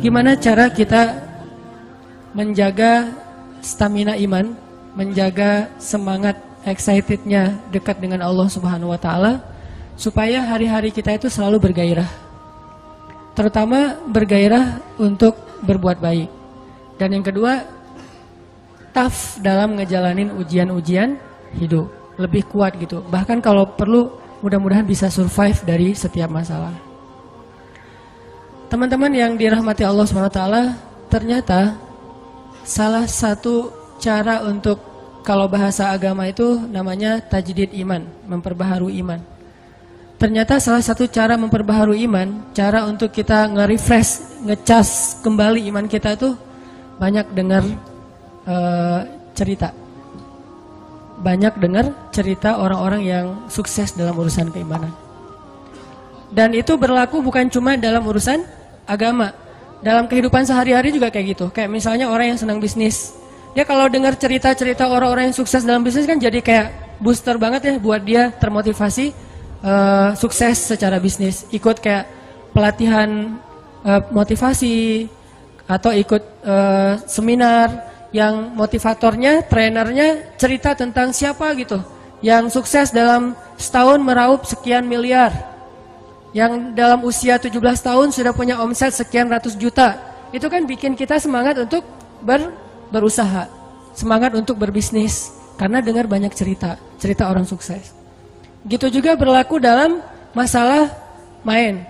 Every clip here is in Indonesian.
gimana cara kita menjaga stamina iman, menjaga semangat excitednya dekat dengan Allah Subhanahu wa Ta'ala, supaya hari-hari kita itu selalu bergairah, terutama bergairah untuk berbuat baik. Dan yang kedua, tough dalam ngejalanin ujian-ujian hidup, lebih kuat gitu. Bahkan kalau perlu, mudah-mudahan bisa survive dari setiap masalah. Teman-teman yang dirahmati Allah SWT, ternyata salah satu cara untuk, kalau bahasa agama itu namanya tajdid iman, memperbaharui iman. Ternyata salah satu cara memperbaharui iman, cara untuk kita nge-refresh, ngecas kembali iman kita itu banyak dengar cerita. Banyak dengar cerita orang-orang yang sukses dalam urusan keimanan. Dan itu berlaku bukan cuma dalam urusan agama, dalam kehidupan sehari-hari juga kayak gitu. Kayak misalnya orang yang senang bisnis, dia kalau dengar cerita-cerita orang-orang yang sukses dalam bisnis kan jadi kayak booster banget ya buat dia termotivasi sukses secara bisnis. Ikut kayak pelatihan motivasi atau ikut seminar yang motivatornya, trenernya cerita tentang siapa gitu yang sukses dalam setahun meraup sekian miliar, yang dalam usia 17 tahun sudah punya omset sekian ratus juta. Itu kan bikin kita semangat untuk berusaha, semangat untuk berbisnis, karena dengar banyak cerita orang sukses. Gitu juga berlaku dalam masalah main.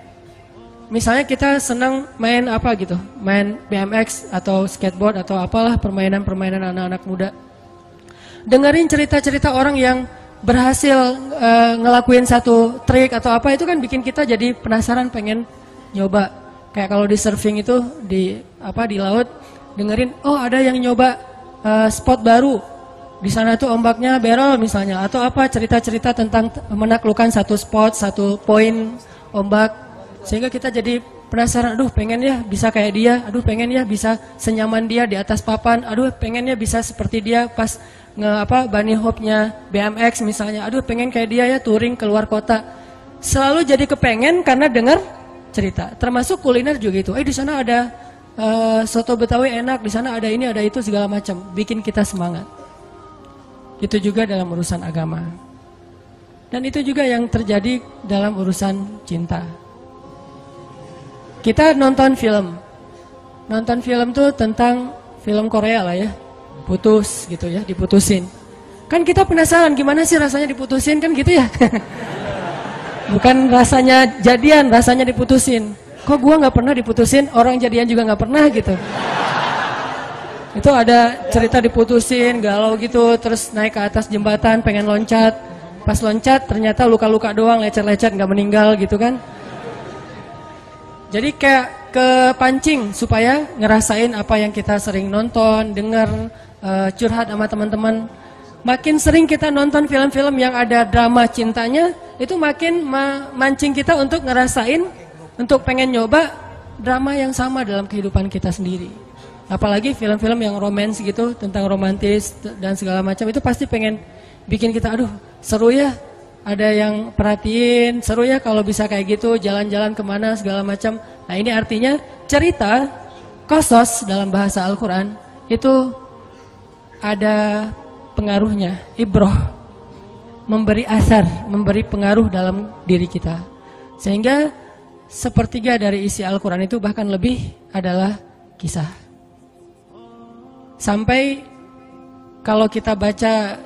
Misalnya kita senang main apa gitu, main BMX atau skateboard atau apalah permainan-permainan anak-anak muda. Dengerin cerita-cerita orang yang berhasil ngelakuin satu trik atau apa, itu kan bikin kita jadi penasaran, pengen nyoba. Kayak kalau di surfing itu di laut, dengerin, oh ada yang nyoba spot baru. Di sana tuh ombaknya barrel misalnya, atau apa cerita-cerita tentang menaklukkan satu spot, satu poin ombak. Sehingga kita jadi penasaran, aduh pengen ya bisa kayak dia, aduh pengen ya bisa senyaman dia di atas papan, aduh pengen ya bisa seperti dia pas bunny hopnya BMX misalnya, aduh pengen kayak dia ya touring keluar kota. Selalu jadi kepengen karena dengar cerita. Termasuk kuliner juga itu. Di sana ada soto Betawi enak, di sana ada ini, ada itu segala macam, bikin kita semangat. Itu juga dalam urusan agama. Dan itu juga yang terjadi dalam urusan cinta. Kita nonton film. Nonton film tuh tentang film Korea lah ya. Putus gitu ya, diputusin. Kan kita penasaran gimana sih rasanya diputusin, kan gitu ya. Bukan rasanya jadian, rasanya diputusin. Kok gua nggak pernah diputusin, orang jadian juga nggak pernah gitu. Itu ada cerita diputusin, galau gitu, terus naik ke atas jembatan pengen loncat. Pas loncat ternyata luka-luka doang, lecet-lecet, nggak meninggal gitu kan. Jadi kayak kepancing supaya ngerasain apa yang kita sering nonton, dengar, curhat sama teman-teman. Makin sering kita nonton film-film yang ada drama cintanya, itu makin mancing kita untuk ngerasain, untuk pengen nyoba drama yang sama dalam kehidupan kita sendiri. Apalagi film-film yang romance gitu, tentang romantis dan segala macam, itu pasti pengen bikin kita, aduh seru ya. Ada yang perhatiin, seru ya kalau bisa kayak gitu, jalan-jalan kemana segala macam. Nah ini artinya cerita, qasas dalam bahasa Al-Quran, itu ada pengaruhnya, ibroh, memberi asar, memberi pengaruh dalam diri kita. Sehingga sepertiga dari isi Al-Quran itu bahkan lebih adalah kisah. Sampai kalau kita baca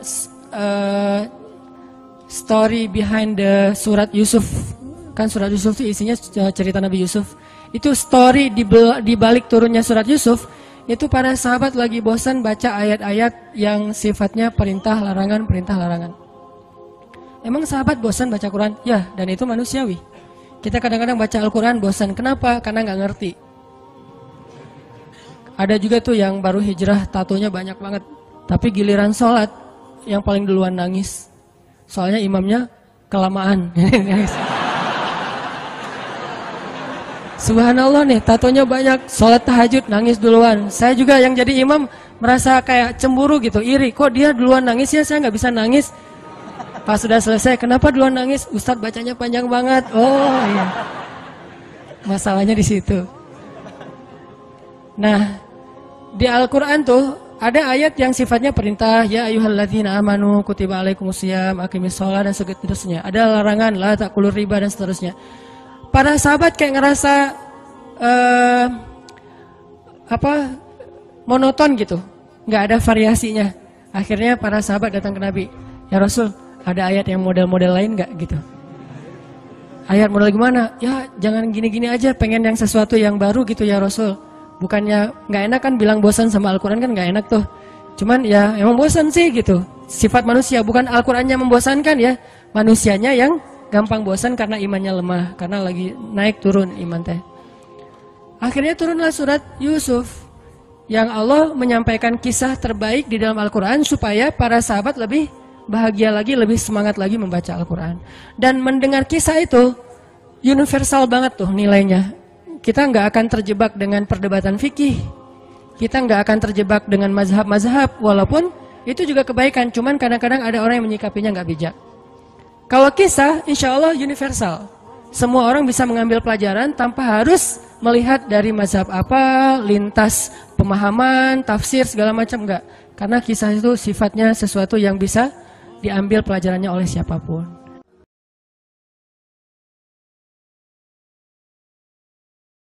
story behind the surat Yusuf, kan surat Yusuf itu isinya cerita Nabi Yusuf. Itu story di balik turunnya surat Yusuf, itu para sahabat lagi bosan baca ayat-ayat yang sifatnya perintah larangan. Emang sahabat bosan baca Quran? Ya, dan itu manusiawi. Kita kadang-kadang baca Al-Quran bosan. Kenapa? Karena nggak ngerti. Ada juga tuh yang baru hijrah, tatonya banyak banget. Tapi giliran sholat, yang paling duluan nangis. Soalnya imamnya kelamaan. Subhanallah nih, tatonya banyak, sholat tahajud nangis duluan. Saya juga yang jadi imam merasa kayak cemburu gitu, iri. Kok dia duluan nangis ya, saya nggak bisa nangis. Pas sudah selesai, kenapa duluan nangis? Ustadz bacanya panjang banget. Oh iya, masalahnya di situ. Nah, di Al-Quran tuh ada ayat yang sifatnya perintah, ya ayyuhalladzina amanu kutiba alaikumusiyam aqimis shalah dan seterusnya. Ada larangan la takulur riba dan seterusnya. Para sahabat kayak ngerasa monoton gitu, nggak ada variasinya. Akhirnya para sahabat datang ke Nabi, ya Rasul, ada ayat yang model-model lain nggak gitu? Ayat model gimana? Ya jangan gini-gini aja, pengen yang sesuatu yang baru gitu ya Rasul. Bukannya nggak enak kan bilang bosan sama Al-Quran kan nggak enak tuh. Cuman ya emang bosan sih gitu. Sifat manusia, bukan Al-Qurannya membosankan ya. Manusianya yang gampang bosan karena imannya lemah. Karena lagi naik turun iman teh. Akhirnya turunlah surat Yusuf. Yang Allah menyampaikan kisah terbaik di dalam Al-Quran supaya para sahabat lebih bahagia lagi, lebih semangat lagi membaca Al-Quran. Dan mendengar kisah itu universal banget tuh nilainya. Kita nggak akan terjebak dengan perdebatan fikih. Kita nggak akan terjebak dengan mazhab-mazhab. Walaupun itu juga kebaikan. Cuman kadang-kadang ada orang yang menyikapinya nggak bijak. Kalau kisah, insya Allah universal. Semua orang bisa mengambil pelajaran tanpa harus melihat dari mazhab apa, lintas pemahaman, tafsir, segala macam. Nggak. Karena kisah itu sifatnya sesuatu yang bisa diambil pelajarannya oleh siapapun.